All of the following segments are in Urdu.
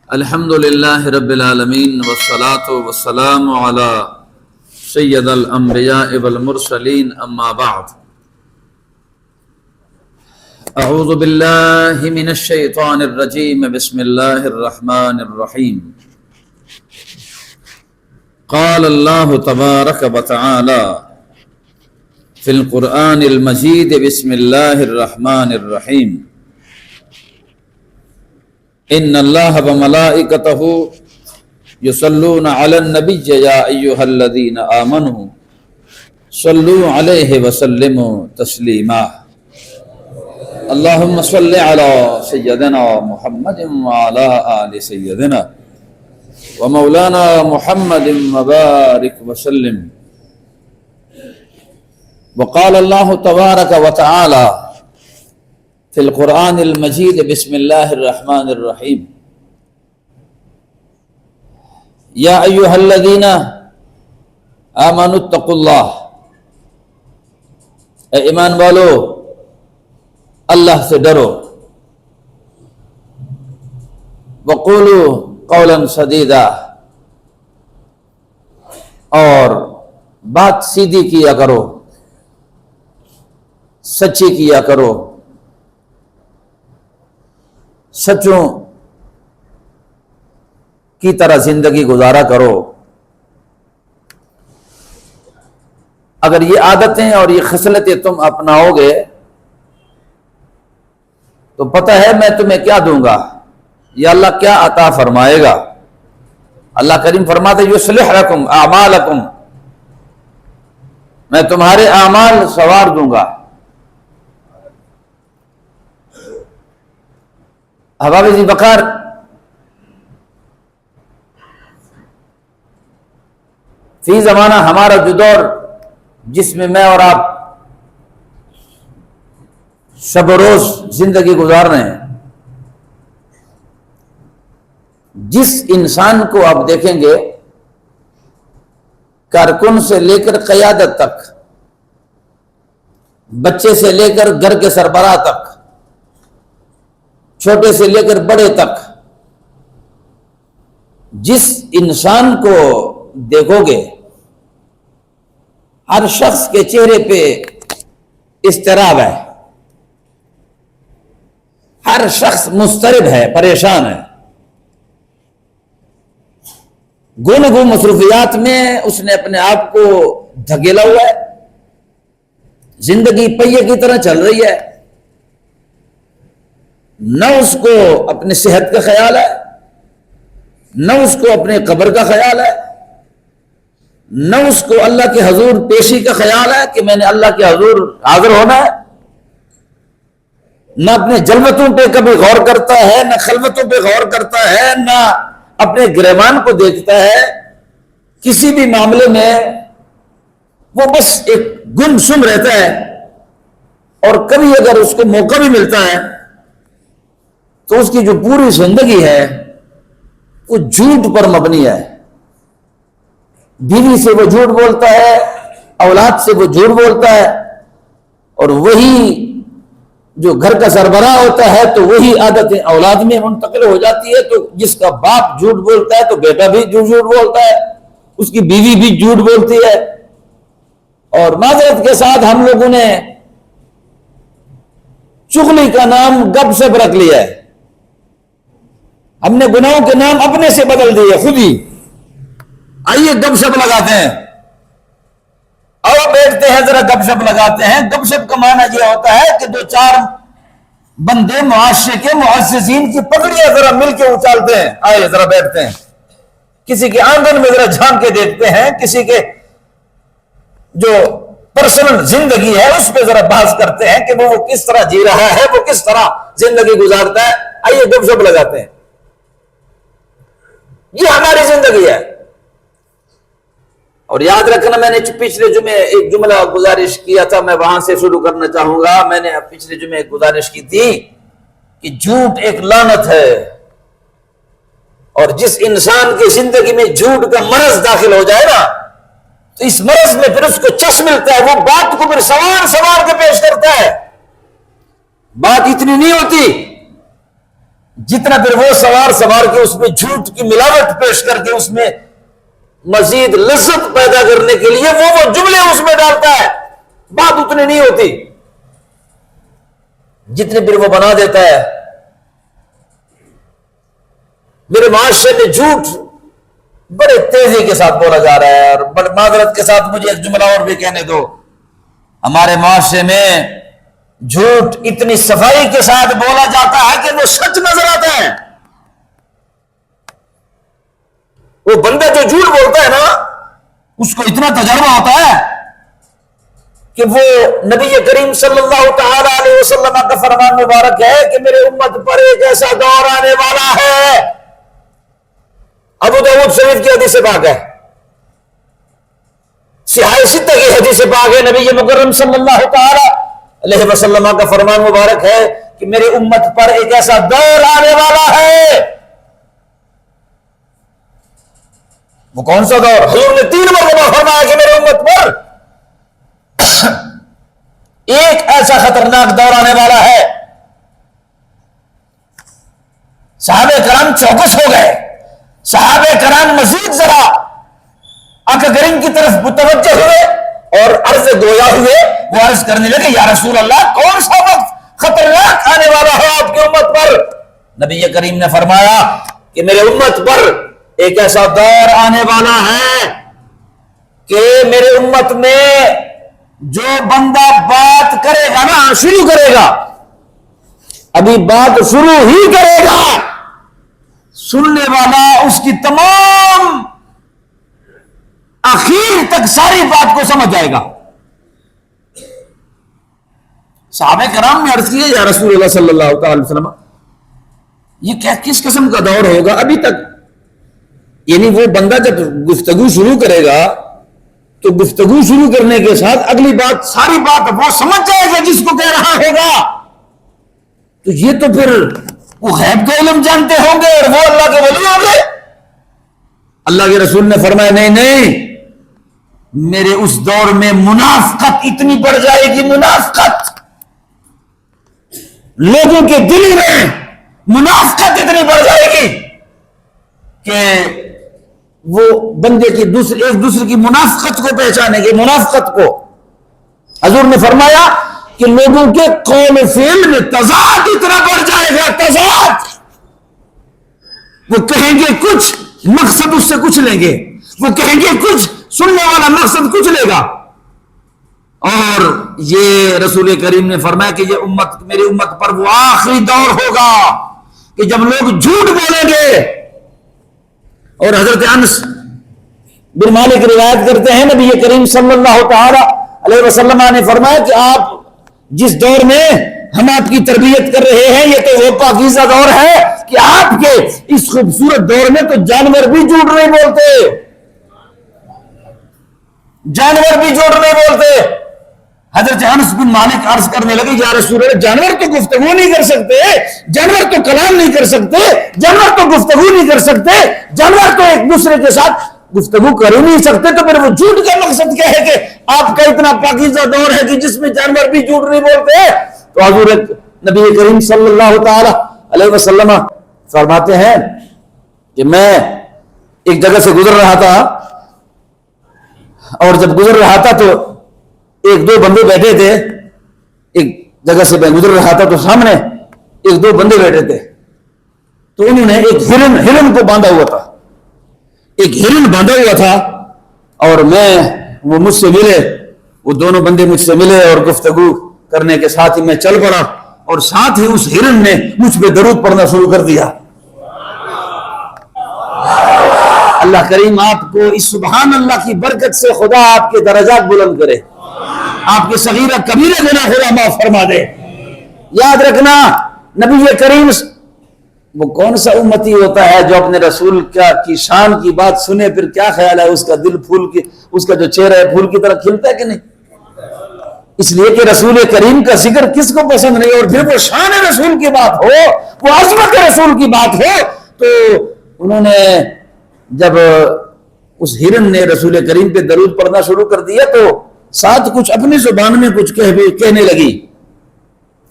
الحمد للہ رب العالمین والصلاة والسلام علی سید الانبیاء والمرسلین اما بعد اعوذ باللہ من الشیطان الرجیم بسم اللہ الرحمن الرحیم قال اللہ تبارک وتعالی فی القرآن المجید بسم اللہ الرحمن الرحیم ان اللہ وملائکتہ یصلون علی النبی یا ایہا الذین آمنوا صلوا علیہ وسلموا تسلیما اللہم صل علی سیدنا محمد وعلی آل سیدنا ومولانا محمد وبارک وسلم وقال اللہ تبارک وتعالی فی القرآن المجید بسم اللہ الرحمن الرحیم یا ایہا الذین آمنوا اتقوا اللہ، اے ایمان والو اللہ سے ڈرو، وقولوا قولا سدیدا، اور بات سیدھی کیا کرو، سچی کیا کرو، سچوں کی طرح زندگی گزارا کرو۔ اگر یہ عادتیں اور یہ خصلتیں تم اپناؤ گے تو پتہ ہے میں تمہیں کیا دوں گا، یا اللہ کیا عطا فرمائے گا۔ اللہ کریم فرماتے یصلح لکم اعمالکم، میں تمہارے اعمال سنوار دوں گا۔ احباب ذی وقار، فی زمانہ ہمارا جو دور جس میں میں اور آپ شب و روز زندگی گزار رہے ہیں، جس انسان کو آپ دیکھیں گے کارکن سے لے کر قیادت تک، بچے سے لے کر گھر کے سربراہ تک، چھوٹے سے لے کر بڑے تک، جس انسان کو دیکھو گے ہر شخص کے چہرے پہ اضطراب ہے، ہر شخص مضطرب ہے، پریشان ہے، گنگو مصروفیات میں اس نے اپنے آپ کو دھکیلا ہوا ہے، زندگی پہیے کی طرح چل رہی ہے، نہ اس کو اپنی صحت کا خیال ہے، نہ اس کو اپنے قبر کا خیال ہے، نہ اس کو اللہ کے حضور پیشی کا خیال ہے کہ میں نے اللہ کے حضور حاضر ہونا ہے، نہ اپنے جلوتوں پہ کبھی غور کرتا ہے، نہ خلوتوں پہ غور کرتا ہے، نہ اپنے گریبان کو دیکھتا ہے۔ کسی بھی معاملے میں وہ بس ایک گمسم رہتا ہے، اور کبھی اگر اس کو موقع بھی ملتا ہے تو اس کی جو پوری زندگی ہے وہ جھوٹ پر مبنی ہے۔ بیوی سے وہ جھوٹ بولتا ہے، اولاد سے وہ جھوٹ بولتا ہے، اور وہی جو گھر کا سربراہ ہوتا ہے تو وہی عادتیں اولاد میں منتقل ہو جاتی ہے۔ تو جس کا باپ جھوٹ بولتا ہے تو بیٹا بھی جھوٹ بولتا ہے، اس کی بیوی بھی جھوٹ بولتی ہے۔ اور معذرت کے ساتھ ہم لوگوں نے چغلی کا نام گپ سپ رکھ لیا ہے، ہم نے گناہوں کے نام اپنے سے بدل دیے خود ہی۔ آئیے گپ شپ لگاتے ہیں، اور بیٹھتے ہیں ذرا گپ شپ لگاتے ہیں۔ گپ شپ کا معنی یہ ہوتا ہے کہ دو چار بندے معاشرے کے معززین کی پگڑیاں ذرا مل کے اچالتے ہیں، آئیے ذرا بیٹھتے ہیں، کسی کے آنگن میں ذرا جھانک کے دیکھتے ہیں، کسی کے جو پرسنل زندگی ہے اس پہ ذرا بحث کرتے ہیں کہ وہ کس طرح جی رہا ہے، وہ کس طرح زندگی گزارتا ہے۔ آئیے گپ شپ لگاتے ہیں، یہ ہماری زندگی ہے۔ اور یاد رکھنا، میں نے پچھلے جمعے ایک جملہ گزارش کیا تھا، میں وہاں سے شروع کرنا چاہوں گا۔ میں نے پچھلے جمعے ایک گزارش کی تھی کہ جھوٹ ایک لعنت ہے، اور جس انسان کی زندگی میں جھوٹ کا مرض داخل ہو جائے نا تو اس مرض میں پھر اس کو چس ملتا ہے، وہ بات کو پھر سوار کے پیش کرتا ہے۔ بات اتنی نہیں ہوتی جتنا پھر وہ سوار کے اس میں جھوٹ کی ملاوٹ پیش کر کے اس میں مزید لذت پیدا کرنے کے لیے وہ جملے اس میں ڈالتا ہے، بات اتنی نہیں ہوتی جتنے پھر وہ بنا دیتا ہے۔ میرے معاشرے میں جھوٹ بڑے تیزی کے ساتھ بولا جا رہا ہے، اور بڑے معذرت کے ساتھ مجھے ایک جملہ اور بھی کہنے دو، ہمارے معاشرے میں جھوٹ اتنی صفائی کے ساتھ بولا جاتا ہے کہ وہ سچ نظر آتا ہے۔ وہ بندہ جو جھوٹ بولتا ہے نا، اس کو اتنا تجربہ ہوتا ہے کہ وہ نبی کریم صلی اللہ تعالی علیہ وسلم کا فرمان مبارک ہے کہ میرے امت پر ایک ایسا دور آنے والا ہے، ابو داؤد شریف کی حدیث پاک ہے، صحیح ستہ کی حدیث پاک ہے، نبی مکرم صلی اللہ تعالی علیہ وسلم کا فرمان مبارک ہے کہ میرے امت پر ایک ایسا دور آنے والا ہے۔ وہ کون سا دور؟ حضور نے 3 مرتبہ فرمایا کہ میرے امت پر ایک ایسا خطرناک دور آنے والا ہے۔ صحابہ کرام چوکس ہو گئے، صحابہ کرام مزید ذرا آقا کریم کی طرف متوجہ ہوئے اور عرض گویا ہوئے۔ وہ عرض کرنے لگے، یا رسول اللہ، کون سا وقت خطرناک آنے والا ہے آپ کی امت پر؟ نبی کریم نے فرمایا کہ میرے امت پر ایک ایسا دور آنے والا ہے کہ میرے امت میں جو بندہ بات کرے گا نا، شروع کرے گا، ابھی بات شروع ہی کرے گا، سننے والا اس کی تمام آخر تک ساری بات کو سمجھ جائے گا۔ صحابہ کرام نے عرض کیا، یا رسول اللہ صلی اللہ تعالی وسلم، یہ کیا کس قسم کا دور ہوگا ابھی تک؟ یعنی وہ بندہ جب گفتگو شروع کرے گا تو گفتگو شروع کرنے کے ساتھ اگلی بات ساری بات وہ سمجھ جائے گا جس کو کہہ رہا ہوگا، تو یہ تو پھر وہ غیب کا علم جانتے ہوں گے اور وہ اللہ کے ولی ہوں گے۔ اللہ کے رسول نے فرمایا، نہیں، میرے اس دور میں منافقت اتنی بڑھ جائے گی، منافقت، لوگوں کے دل میں منافقت اتنی بڑھ جائے گی کہ وہ بندے کی ایک دوسرے کی منافقت کو پہچانے گے، منافقت کو۔ حضور نے فرمایا کہ لوگوں کے قول و فعل میں تضاد اتنا بڑھ جائے گا، تضاد، وہ کہیں گے کچھ، مقصد اس سے کچھ لیں گے، وہ کہیں گے کچھ، سننے والا مقصد کچھ لے گا۔ اور یہ رسول کریم نے فرمایا کہ یہ امت، میری امت پر وہ آخری دور ہوگا کہ جب لوگ جھوٹ بولیں گے۔ اور حضرت انس بن مالک روایت کرتے ہیں، نبی کریم صلی اللہ تعالی علیہ وسلم نے فرمایا کہ آپ جس دور میں ہم آپ کی تربیت کر رہے ہیں، یہ تو وہ پاکیزہ دور ہے کہ آپ کے اس خوبصورت دور میں تو جانور بھی جھوٹ نہیں بولتے، جانور بھی جھوٹ نہیں بولتے۔ حضرت انس بن مالک عرض کرنے لگے، یا رسول اللہ، جانور تو گفتگو نہیں کر سکتے، جانور تو کلام نہیں کر سکتے، جانور تو گفتگو نہیں کر سکتے، جانور تو ایک دوسرے کے ساتھ گفتگو کر ہی نہیں سکتے، تو پھر وہ جھوٹ کا مقصد کیا ہے کہ آپ کا اتنا پاکیزہ دور ہے کہ جس میں جانور بھی جھوٹ نہیں بولتے؟ تو حضور نبی کریم صلی اللہ تعالی علیہ وسلم فرماتے ہیں کہ میں ایک جگہ سے گزر رہا تھا، اور جب گزر رہا تھا تو ایک 2 بندے بیٹھے تھے، ایک جگہ سے میں گزر رہا تھا تو سامنے ایک 2 بندے بیٹھے تھے، تو انہوں نے ایک ہرن کو باندھا ہوا تھا، ایک ہرن باندھا ہوا تھا، اور وہ مجھ سے ملے، وہ دونوں بندے مجھ سے ملے اور گفتگو کرنے کے ساتھ ہی میں چل پڑا، اور ساتھ ہی اس ہرن نے مجھ پہ درود پڑھنا شروع کر دیا۔ اللہ کریم آپ کو اس سبحان اللہ کی برکت سے خدا آپ کے درجات بلند کرے، آپ کے صغیرہ کبیرہ گناہ خدا معاف فرما دے۔ یاد رکھنا، نبی کریم وہ کون سا امتی ہوتا ہے جو اپنے رسول کی شان کی بات سنے پھر کیا خیال ہے اس کا دل پھول کی، اس کا جو چہرہ ہے پھول کی طرح کھلتا ہے کہ نہیں؟ اس لیے کہ رسول کریم کا ذکر کس کو پسند نہیں، اور پھر وہ شان رسول کی بات ہو، وہ عظمت رسول کی بات ہو، تو انہوں نے جب اس ہرن نے رسول کریم پہ درود پڑھنا شروع کر دیا تو ساتھ کچھ اپنی زبان میں کچھ کہنے لگی۔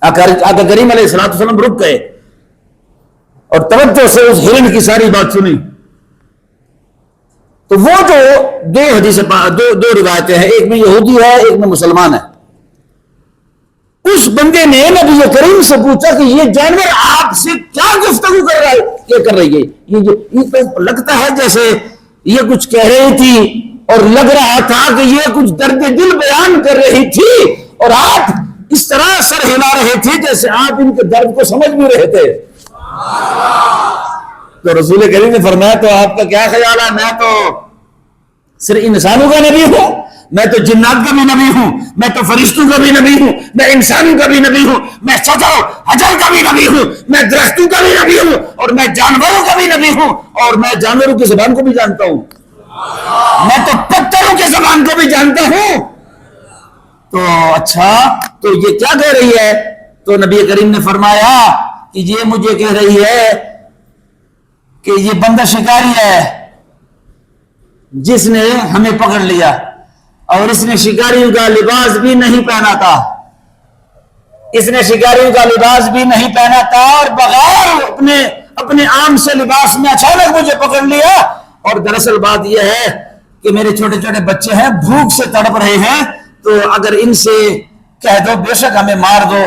آقا کریم علیہ السلام رک گئے، اور توجہ سے اس ہرن کی ساری بات سنی. تو وہ جو دو روایتیں ہیں، ایک میں یہودی ہے ایک میں مسلمان ہے. اس بندے نے نبی کریم سے پوچھا کہ یہ جانور آپ سے کیا گفتگو کر رہا ہے، کیا کر رہی ہے؟ یہ تو لگتا ہے جیسے یہ کچھ کہہ رہی تھی اور لگ رہا تھا کہ یہ کچھ درد دل بیان کر رہی تھی، اور آپ اس طرح سر ہلا رہے تھے جیسے آپ ان کے درد کو سمجھ بھی رہے تھے. تو رسول کریم نے فرمایا تو آپ کا کیا خیال ہے؟ میں تو صرف انسانوں کا نبی ہوں، میں تو جنات کا بھی نبی ہوں، میں تو فرشتوں کا بھی نبی ہوں، میں انسانوں کا بھی نبی ہوں، میں شجر حجر کا بھی نبی ہوں، میں درختوں کا بھی نبی ہوں، اور میں جانوروں کا بھی نبی ہوں، اور میں جانوروں کی زبان کو بھی جانتا ہوں، میں تو پتھروں کی زبان کو بھی جانتا ہوں. تو اچھا تو یہ کیا کہہ رہی ہے؟ تو نبی کریم نے فرمایا کہ یہ مجھے کہہ رہی ہے کہ یہ بندہ شکاری ہے جس نے ہمیں پکڑ لیا، اور اس نے شکاریوں کا لباس بھی نہیں پہنا تھا، اس نے شکاریوں کا لباس بھی نہیں پہنا تھا، اور بغیر اپنے عام سے لباس میں اچانک مجھے پکڑ لیا. اور دراصل بات یہ ہے کہ میرے چھوٹے چھوٹے بچے ہیں، بھوک سے تڑپ رہے ہیں، تو اگر ان سے کہہ دو بے شک ہمیں مار دو،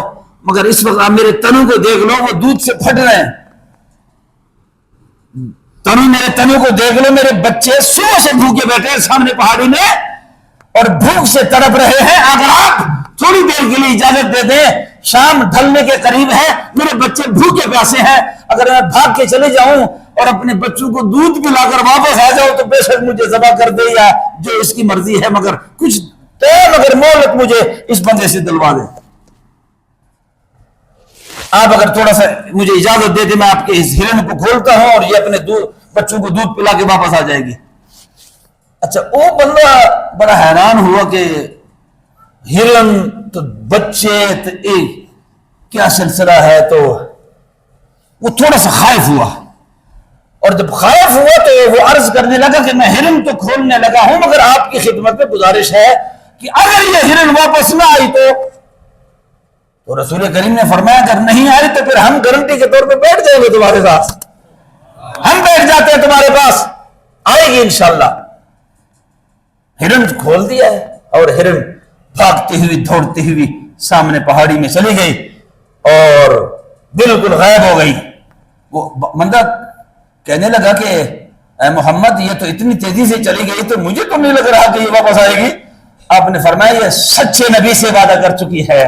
مگر اس وقت آپ میرے تنوں کو دیکھ لو، وہ دودھ سے پھٹ رہے ہیں. میرے تنوں کو دیکھ لو، میرے بچے صبح سے بھوکے بیٹھے ہیں سامنے پہاڑی میں اور بھوک سے تڑپ رہے ہیں. اگر آپ تھوڑی دیر کے لیے اجازت دے دیں، شام ڈھلنے کے قریب ہے، میرے بچے بھوکے پیاسے ہیں، اگر میں بھاگ کے چلے جاؤں اور اپنے بچوں کو دودھ پلا کر واپس آ جاؤں تو بے شک مجھے ذبح کر دے یا جو اس کی مرضی ہے، مگر کچھ اگر مہلت مجھے اس بندے سے دلوا دیں. آپ اگر تھوڑا سا مجھے اجازت دے دیں، میں آپ کے اس ہرن کو کھولتا ہوں اور یہ اپنے بچوں کو دودھ پلا کے واپس آ جائے گی. اچھا وہ بندہ بڑا حیران ہوا کہ ہرن تو بچے تو کیا سلسلہ ہے، تو وہ تھوڑا سا خائف ہوا، اور جب خائف ہوا تو وہ عرض کرنے لگا کہ میں ہرن تو کھولنے لگا ہوں، مگر آپ کی خدمت میں گزارش ہے کہ اگر یہ ہرن واپس نہ آئی تو رسول کریم نے فرمایا اگر نہیں آئی تو پھر ہم گارنٹی کے طور پہ بیٹھ جائیں گے تمہارے ساتھ، ہم بیٹھ جاتے ہیں تمہارے پاس، آئے گی انشاءاللہ. ہرن کھول دیا ہے اور ہرن بھاگتی ہوئی دوڑتی ہوئی سامنے پہاڑی میں چلی گئی اور بالکل غائب ہو گئی. وہ بندہ کہنے لگا کہ اے محمد یہ تو اتنی تیزی سے چلی گئی تو مجھے تو نہیں لگ رہا کہ یہ واپس آئے گی. آپ نے فرمایا یہ سچے نبی سے وعدہ کر چکی ہے،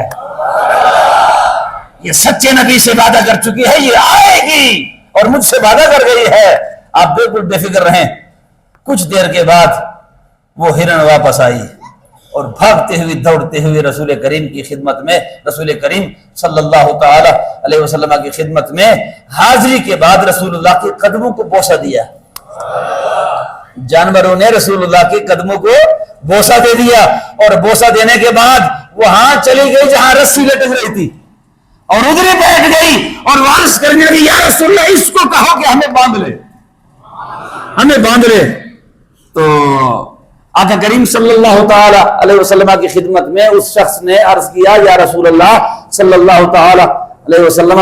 یہ سچے نبی سے وعدہ کر چکی ہے، یہ آئے گی اور مجھ سے وعدہ کر گئی ہے. آپ بالکل بے فکر رہیں. کچھ دیر کے بعد وہ ہرن واپس آئی اور بھاگتے ہوئے دوڑتے ہوئے رسول کریم کی خدمت میں، رسول کریم صلی اللہ تعالی علیہ وسلم کی خدمت میں حاضری کے بعد رسول اللہ کے قدموں کو بوسہ دیا. جانوروں نے رسول اللہ کے قدموں کو بوسہ دے دیا، اور بوسہ دینے کے بعد وہاں چلی گئی جہاں رسی لٹک رہی تھی اور ادھر بیٹھ گئی اور عرض کرنے لگی یا رسول اللہ اس کو کہو کہ ہمیں باندھ لے، ہمیں باندھ لے. تو آقا کریم صلی اللہ تعالی علیہ وسلم کی خدمت میں اس شخص نے عرض کیا یا رسول اللہ صلی اللہ تعالی علیہ وسلم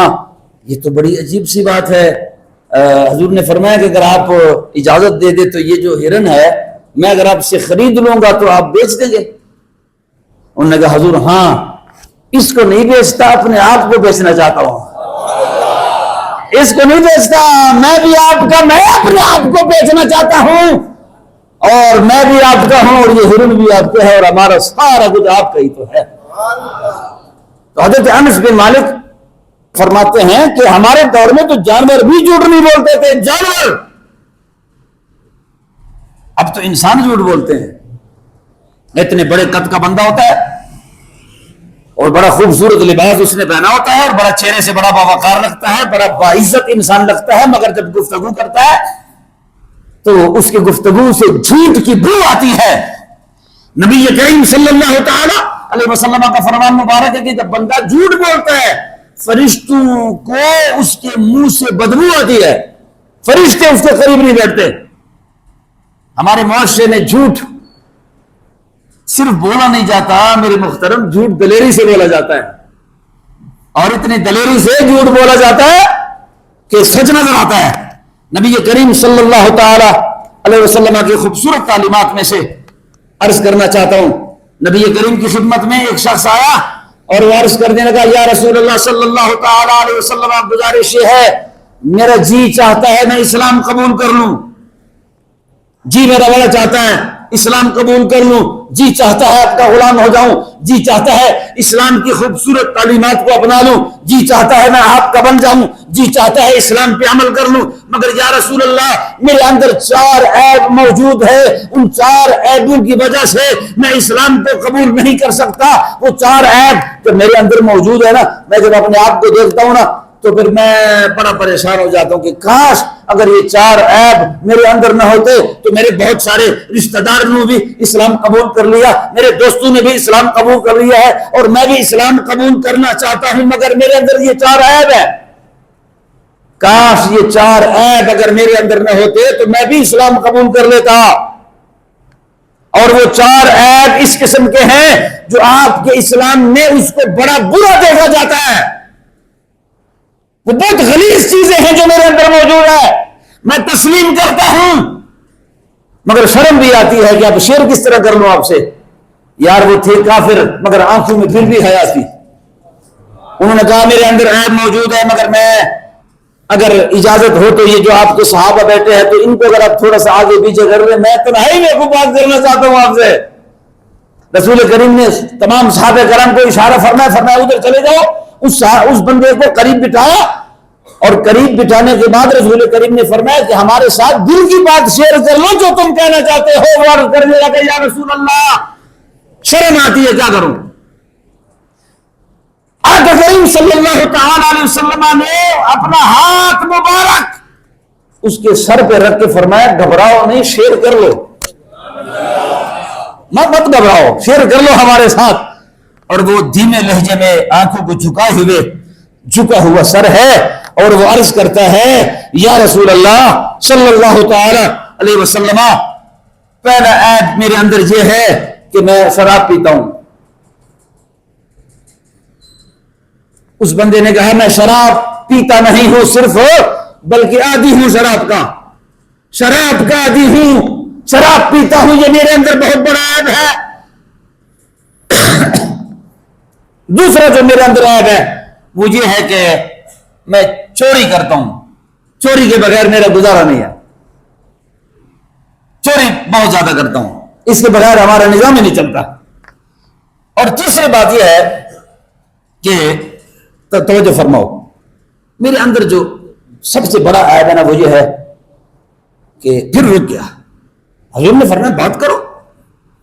یہ تو بڑی عجیب سی بات ہے. حضور نے فرمایا کہ اگر آپ اجازت دے دے تو یہ جو ہرن ہے میں اگر آپ سے خرید لوں گا تو آپ بیچ دیں گے؟ انہوں نے کہا حضور ہاں اس کو نہیں بیچتا، اپنے آپ کو بیچنا چاہتا ہوں. اس کو نہیں بیچتا، میں بھی آپ کا، میں اپنے آپ کو بیچنا چاہتا ہوں، اور میں بھی آپ کا ہوں اور یہ ہرن بھی آپ کا ہے اور ہمارا سارا کچھ آپ کا ہی تو ہے. تو حضرت انس بن مالک فرماتے ہیں کہ ہمارے دور میں تو جانور بھی جھوٹ نہیں بولتے تھے. جانور، اب تو انسان جھوٹ بولتے ہیں. اتنے بڑے قد کا بندہ ہوتا ہے اور بڑا خوبصورت لباس اس نے پہنا ہوتا ہے اور بڑا چہرے سے بڑا باوقار لگتا ہے، بڑا باعزت انسان لگتا ہے، مگر جب گفتگو کرتا ہے تو اس کی گفتگو سے جھوٹ کی بو آتی ہے. نبی کریم صلی اللہ تعالی علیہ وسلم کا فرمان مبارک ہے کہ جب بندہ جھوٹ بولتا ہے فرشتوں کو اس کے منہ سے بدبو آتی ہے، فرشتے اس کے قریب نہیں بیٹھتے. ہمارے معاشرے میں جھوٹ صرف بولا نہیں جاتا میرے محترم، جھوٹ دلیری سے بولا جاتا ہے، اور اتنی دلیری سے جھوٹ بولا جاتا ہے کہ سچ نظر آتا ہے. نبی کریم صلی اللہ تعالی علیہ وسلم کی خوبصورت تعلیمات میں سے عرض کرنا چاہتا ہوں. نبی کریم کی خدمت میں ایک شخص آیا اور وہ عرض کرنے لگا یا رسول اللہ صلی اللہ تعالی علیہ وسلم گزارش یہ ہے میرا جی چاہتا ہے میں اسلام قبول کر لوں, جی میرا بڑا چاہتا ہے اسلام قبول کر لوں, جی چاہتا ہے آپ کا غلام ہو جاؤں, جی چاہتا ہے اسلام کی خوبصورت تعلیمات کو اپنا لوں, جی چاہتا ہے میں آپ کا بن جاؤں, جی چاہتا ہے اسلام پہ عمل کر لوں, مگر یا رسول اللہ میرے اندر 4 عیب موجود ہے, ان 4 عیبوں کی وجہ سے میں اسلام کو قبول نہیں کر سکتا. وہ 4 عیب جو میرے اندر موجود ہے نا, میں جب اپنے آپ کو دیکھتا ہوں نا تو پھر میں بڑا پریشان ہو جاتا ہوں کہ کاش اگر یہ 4 عیب میرے اندر نہ ہوتے تو میرے بہت سارے رشتہ دار نے بھی اسلام قبول کر لیا, میرے دوستوں نے بھی اسلام قبول کر لیا ہے اور میں بھی اسلام قبول کرنا چاہتا ہوں, مگر میرے اندر یہ 4 عیب ہے. کاش یہ 4 عیب اگر میرے اندر نہ ہوتے تو میں بھی اسلام قبول کر لیتا. اور وہ 4 عیب اس قسم کے ہیں جو آپ کے اسلام میں اس کو بڑا برا دیکھا جاتا ہے. وہ بہت غلیظ چیزیں ہیں جو میرے اندر موجود ہے, میں تسلیم کرتا ہوں مگر شرم بھی آتی ہے کہ اب شیئر کس طرح کر لوں آپ سے. یار وہ تھے کافر مگر آنکھوں میں پھر بھی حیا تھی. انہوں نے کہا میرے اندر عیب موجود ہے مگر میں اگر اجازت ہو تو یہ جو آپ کے صحابہ بیٹھے ہیں تو ان کو اگر آپ تھوڑا سا آگے پیچھے کر لیں, میں تنہائی میں کو بات کرنا چاہتا ہوں آپ سے. رسول کریم نے تمام صحابہ کرام کو اشارہ فرمایا ادھر چلے جاؤ. اس بندے کو قریب بٹھایا اور قریب بٹھانے کے بعد رسول کریم نے فرمایا کہ ہمارے ساتھ دل کی بات شیئر کر لو جو تم کہنا چاہتے ہو. وہ عرض کرنے لگا یا رسول اللہ شرم آتی ہے کیا کروں. آقا کریم صلی اللہ تعالی علیہ وسلم نے اپنا ہاتھ مبارک اس کے سر پہ رکھ کے فرمایا گھبراؤ نہیں, شیئر کر لو, مت گھبراؤ, شیئر کر لو ہمارے ساتھ. اور وہ دھیمے لہجے میں آنکھوں کو جھکا ہوا سر ہے اور وہ عرض کرتا ہے یا رسول اللہ صلی اللہ تعالی علیہ وسلم پہلا عیب میرے اندر یہ ہے کہ میں شراب پیتا ہوں. اس بندے نے کہا میں شراب پیتا نہیں ہوں صرف بلکہ عادی ہوں شراب کا عادی ہوں, شراب پیتا ہوں, یہ میرے اندر بہت بڑا عیب ہے. دوسرا جو میرے اندر عیب ہے وہ یہ ہے کہ میں چوری کرتا ہوں, چوری کے بغیر میرا گزارا نہیں ہے, چوری بہت زیادہ کرتا ہوں, اس کے بغیر ہمارا نظام ہی نہیں چلتا. اور تیسری بات یہ ہے کہ توجہ فرماؤ, میرے اندر جو سب سے بڑا عیب ہے نا وہ یہ ہے کہ پھر رک گیا. حضور نے فرمایا بات کرو,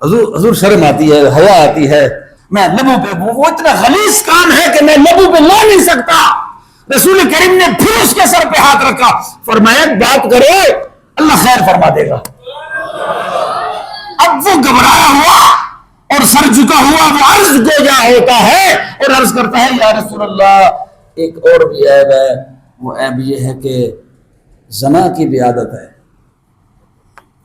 حضور شرم آتی ہے, حیا آتی ہے, میں لبوں پہ وہ اتنا غلیظ کام ہے کہ میں لبوں پہ لا نہیں سکتا. رسول کریم نے پھر اس کے سر پہ ہاتھ رکھا, فرمایا بات کرو اللہ خیر فرما دے گا. اب وہ گھبرایا ہوا اور سر جھکا ہوا وہ عرض گویا ہوتا ہے اور عرض کرتا ہے یا رسول اللہ ایک اور بھی عیب ہے, وہ عیب یہ ہے کہ زنا کی بھی عادت ہے.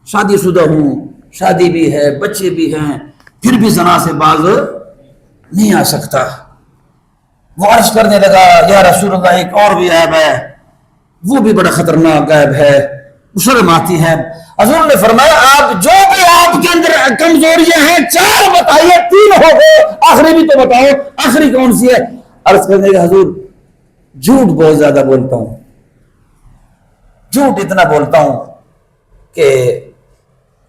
شادی شدہ ہوں, شادی بھی ہے, بچے بھی ہیں, پھر بھی زنا سے باز نہیں آ سکتا. وہ عرض کرنے لگا یا رسول اللہ ایک اور بھی عیب ہے, وہ بھی بڑا خطرناک عیب ہے, شرم آتی ہے. حضور نے فرمایا آپ جو بھی آپ کے اندر کمزوریاں ہیں 4 بتائیے, 3 ہو گئے, آخری بھی تو بتاؤ, آخری کون سی ہے؟ عرض کرنے لگا حضور جھوٹ بہت زیادہ بولتا ہوں, جھوٹ اتنا بولتا ہوں کہ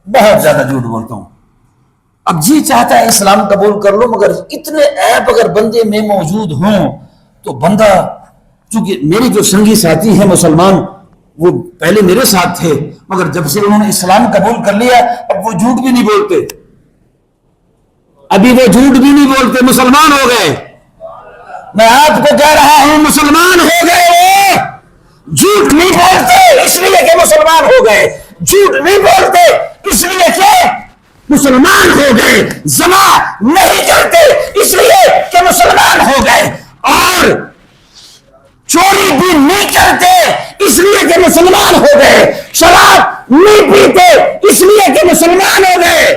بہت زیادہ جھوٹ بولتا ہوں. اب جی چاہتا ہے اسلام قبول کر لو مگر اتنے عیب اگر بندے میں موجود ہوں تو بندہ, چونکہ میرے جو سنگی ساتھی ہیں مسلمان وہ پہلے میرے ساتھ تھے مگر جب سے انہوں نے اسلام قبول کر لیا اب وہ جھوٹ بھی نہیں بولتے, ابھی وہ جھوٹ بھی نہیں بولتے, مسلمان ہو گئے. میں آپ کو کہہ رہا ہوں مسلمان ہو گئے, وہ جھوٹ نہیں بولتے اس لیے کہ مسلمان ہو گئے, جھوٹ نہیں بولتے اس لیے کہ مسلمان ہو گئے, زنا نہیں کرتے اس لیے کہ مسلمان ہو گئے, اور چوری بھی نہیں کرتے اس لیے کہ مسلمان ہو گئے, شراب نہیں پیتے اس لیے کہ مسلمان ہو گئے.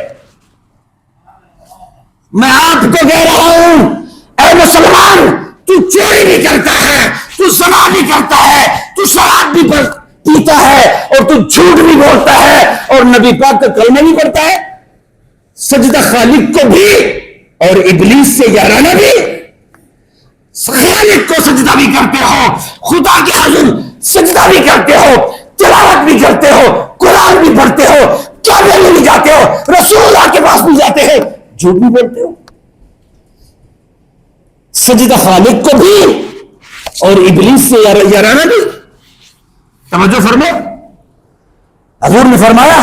میں آپ کو کہہ رہا ہوں اے مسلمان تو چوری بھی کرتا ہے, تو زنا بھی کرتا ہے, تو شراب جھوٹ بھی بولتا ہے اور نبی پاک کا کلمہ بھی پڑھتا ہے. سجدہ خالق کو بھی اور ابلیس سے یارانہ بھی. خالق کو سجدہ بھی کرتے ہو, خدا کے حضور سجدہ بھی کرتے ہو, تلاوت بھی کرتے ہو, قرآن بھی پڑھتے ہو, کعبے میں بھی جاتے ہو, رسول اللہ کے پاس بھی جاتے ہو, جھوٹ بھی بولتے ہو. سجدہ خالق کو بھی اور ابلیس سے یارانہ بھی. توجہ فرمو, حضور نے فرمایا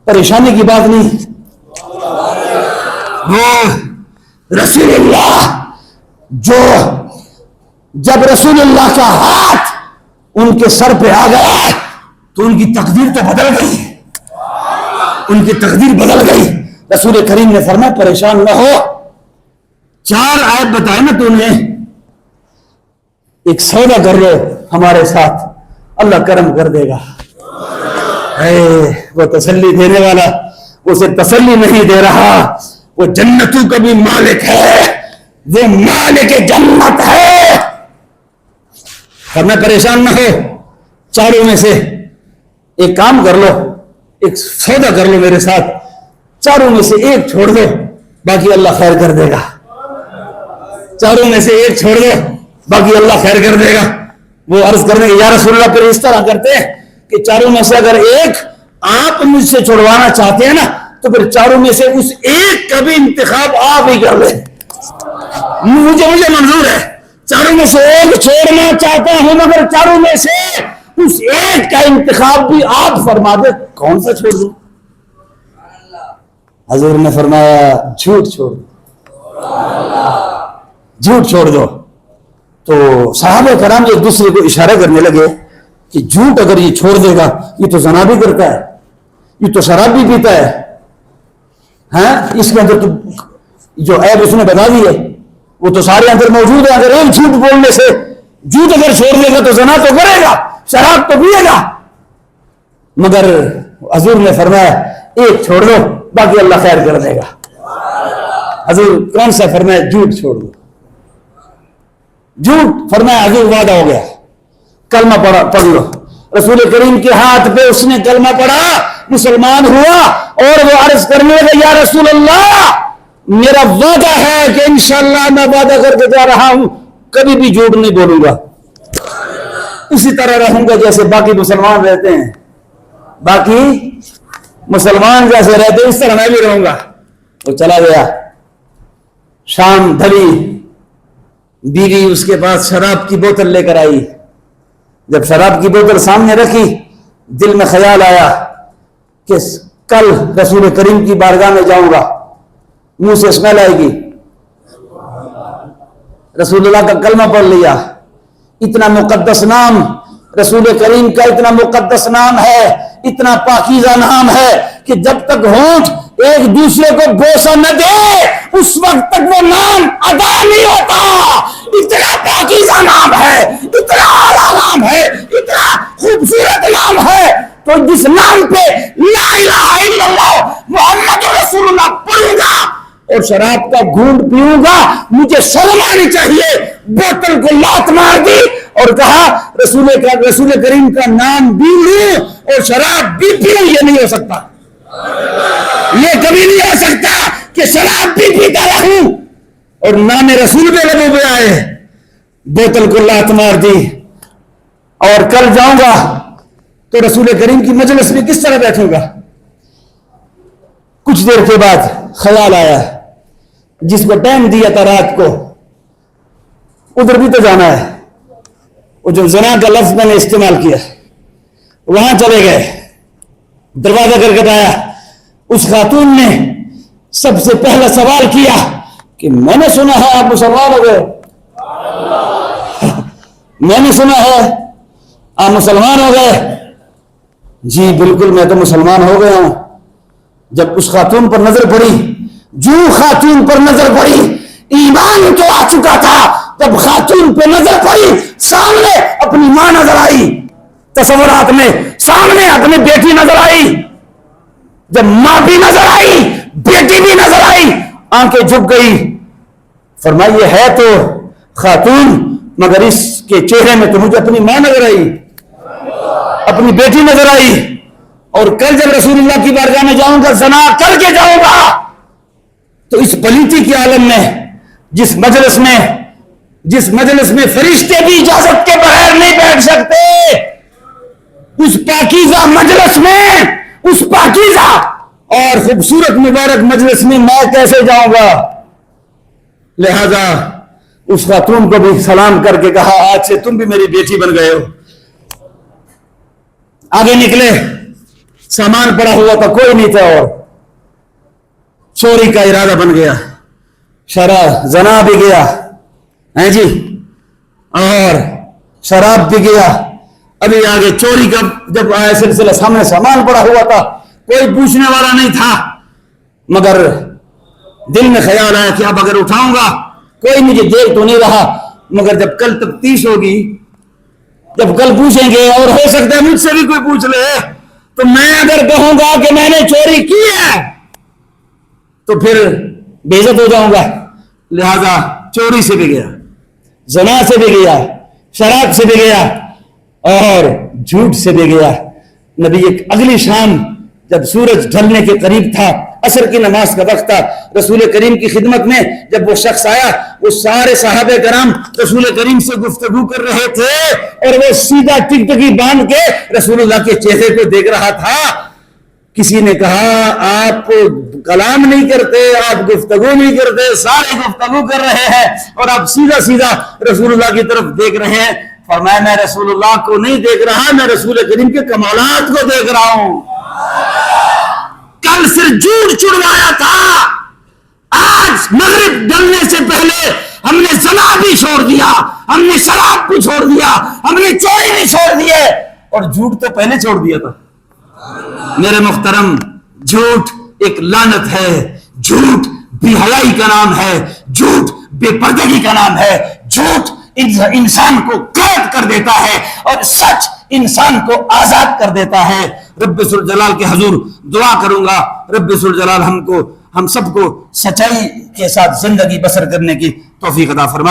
پریشانی کی بات نہیں. وہ رسول اللہ جو جب رسول اللہ کا ہاتھ ان کے سر پہ آ گیا تو ان کی تقدیر تو بدل گئی, ان کی تقدیر بدل گئی. رسول کریم نے فرمایا پریشان نہ ہو, 4 آیت بتائے نا تو نے, ایک سودا کر لو ہمارے ساتھ, اللہ کرم کر دے گا. وہ تسلی دینے والا اسے تسلی نہیں دے رہا, وہ جنتوں کا بھی مالک ہے, وہ مالک جنت ہے. ہمیں پریشان نہ ہو, 4 میں سے ایک کام کر لو, ایک سودا کر لو میرے ساتھ, 4 میں سے ایک چھوڑ دو, باقی اللہ خیر کر دے گا. 4 میں سے ایک چھوڑ دو, باقی اللہ خیر کر دے گا. وہ عرض کرنے کہ یا رسول اللہ پھر اس طرح کرتے ہیں کہ 4 میں سے اگر ایک آپ مجھ سے چھوڑوانا چاہتے ہیں نا تو پھر 4 میں سے اس ایک کا بھی انتخاب آپ ہی کر لیں. مجھے منظور ہے, 4 میں سے ایک چھوڑنا چاہتا ہوں مگر 4 میں سے اس ایک کا انتخاب بھی آپ فرما دے, کون سا چھوڑ دوں؟ حضور نے فرمایا جھوٹ چھوڑ دو, جھوٹ چھوڑ دو. تو صحابہ کرام ایک دوسرے کو اشارہ کرنے لگے کہ جھوٹ اگر یہ چھوڑ دے گا, یہ تو زنا بھی کرتا ہے, یہ تو شراب بھی پیتا ہے, ہاں اس کے اندر تو جو عیب اس نے بتا دی ہے وہ تو سارے اندر موجود ہے. اگر ایک جھوٹ بولنے سے جھوٹ اگر چھوڑ دے گا تو زنا تو کرے گا, شراب تو پیے گا. مگر حضور نے فرمایا ایک چھوڑ دو, باقی اللہ خیر کر دے گا. حضور کون سا فرمایا؟ جھوٹ چھوڑ دو. جھوٹ فرمایا حضور وعدہ ہو گیا, کلمہ پڑھ لو. رسول کریم کے ہاتھ پہ اس نے کلمہ پڑھا, مسلمان ہوا, اور وہ عرض کرنے لگا یا رسول اللہ میرا وعدہ ہے کہ انشاءاللہ میں وعدہ کر کے جا رہا ہوں کبھی بھی جھوٹ نہیں بولوں گا, اسی طرح رہوں گا جیسے باقی مسلمان رہتے ہیں. باقی مسلمان جیسے رہتے ہیں اس طرح میں بھی رہوں گا. وہ چلا گیا. شام ڈھلی, بیوی اس کے پاس شراب کی بوتل لے کر آئی. جب شراب کی بوتل سامنے رکھی, دل میں خیال آیا کہ کل رسول کریم کی بارگاہ میں جاؤں گا, منہ سے اسمیل آئے گی. رسول اللہ کا کلمہ پڑھ لیا. اتنا مقدس نام رسول کریم کا, اتنا مقدس نام ہے, اتنا پاکیزہ نام ہے کہ جب تک ہونٹ ایک دوسرے کو بوسہ نہ دے اس وقت تک وہ نام ادا نہیں ہوتا. اتنا پاکیزہ نام ہے, اتنا اعلیٰ نام ہے, اتنا خوبصورت نام ہے. تو جس نام پہ لا الہ الا اللہ محمد رسول اللہ پڑھوں گا اور شراب کا گھونٹ پیوں گا, مجھے شرم آنی چاہیے. بوتل کو لات مار دی اور کہا رسول کریم کا نام بھی لوں اور شراب بھی پیوں. یہ نہیں ہو سکتا, یہ کبھی نہیں ہو سکتا کہ شراب بھی پیتا رہوں اور نام رسول پہ لبوں پہ آئے. بوتل کو لات مار دی. اور کل جاؤں گا تو رسول کریم کی مجلس میں کس طرح بیٹھوں گا. کچھ دیر کے بعد خیال آیا, جس کو ٹائم دیا تھا رات کو ادھر بھی تو جانا ہے. وہ جو زنا کا لفظ میں نے استعمال کیا, وہاں چلے گئے. دروازہ کھٹکھٹایا. اس خاتون نے سب سے پہلا سوال کیا کہ میں نے سنا ہے آپ مسلمان ہو گئے. میں نے سنا ہے آپ مسلمان ہو گئے. جی بالکل میں تو مسلمان ہو گیا ہوں. جب اس خاتون پر نظر پڑی, جو خاتون پر نظر پڑی, ایمان تو آ چکا تھا. جب خاتون پہ نظر پڑی, سامنے اپنی ماں نظر آئی, تصورات میں سامنے اپنی بیٹی نظر آئی. جب ماں بھی نظر آئی, بیٹی بھی نظر آئی, آنکھیں جھک گئی. فرمایا یہ ہے تو خاتون, مگر اس کے چہرے میں تو مجھے اپنی ماں نظر آئی. اپنی بیٹی نظر آئی، اور کل جب رسول اللہ کی بارگاہ میں جاؤں گا زنا کر کے جاؤں گا، تو اس پلیتی کے عالم میں جس مجلس میں فرشتے بھی اجازت کے بغیر نہیں بیٹھ سکتے، اس پاکیزہ مجلس میں، اس پاکیزہ اور خوبصورت مبارک مجلس میں میں کیسے جاؤں گا؟ لہذا اس خاتون کو بھی سلام کر کے کہا آج سے تم بھی میری بیٹی بن گئے ہو۔ آگے نکلے، سامان پڑا ہوا تھا، کوئی نہیں تھا، اور چوری کا ارادہ بن گیا، زنا بھی گیا ہے جی، اور شراب بھی گیا۔ ابھی آگے چوری کا جب آیا سلسلہ، سامنے سامان پڑا ہوا تھا، کوئی پوچھنے والا نہیں تھا، مگر دل میں خیال آیا کہ اب اگر اٹھاؤں گا کوئی مجھے دیکھ تو نہیں رہا، مگر جب کل تفتیش ہوگی، جب کل پوچھیں گے، اور ہو سکتا ہے مجھ سے بھی کوئی پوچھ لے، تو میں اگر کہوں گا کہ میں نے چوری کی ہے تو پھر بے عزت ہو جاؤں گا۔ لہذا چوری سے بھی گیا، زنا سے بھی گیا، شراب سے بھی گیا، اور جھوٹ سے بھی گیا۔ نبی اگلی شام جب سورج ڈھلنے کے قریب تھا، عصر کی نماز کا وقت تھا، رسول کریم کی خدمت میں جب وہ شخص آیا، وہ سارے صحابہ کرام رسول کریم سے گفتگو کر رہے تھے، اور وہ سیدھا ٹکٹکی باندھ کے رسول اللہ کے چہرے کو دیکھ رہا تھا۔ کسی نے کہا آپ کلام نہیں کرتے، آپ گفتگو نہیں کرتے، سارے گفتگو کر رہے ہیں اور آپ سیدھا سیدھا رسول اللہ کی طرف دیکھ رہے ہیں۔ فرمایا میں رسول اللہ کو نہیں دیکھ رہا، میں رسول کریم کے کمالات کو دیکھ رہا ہوں۔ کل صرف جھوٹ چھڑوایا تھا، آج مغرب ڈلنے سے پہلے ہم نے زنا بھی چھوڑ دیا، ہم نے شراب بھی چھوڑ دیا، ہم نے چوری بھی چھوڑ دیے، اور جھوٹ تو پہلے چھوڑ دیا تھا۔ میرے محترم، جھوٹ ایک لعنت ہے، جھوٹ بے حیائی کا نام ہے، جھوٹ بے پردگی کا نام ہے، جھوٹ انسان کو قید کر دیتا ہے، اور سچ انسان کو آزاد کر دیتا ہے۔ رب ذوالجلال کے حضور دعا کروں گا، رب ذوالجلال ہم سب کو سچائی کے ساتھ زندگی بسر کرنے کی توفیق عطا فرمائے۔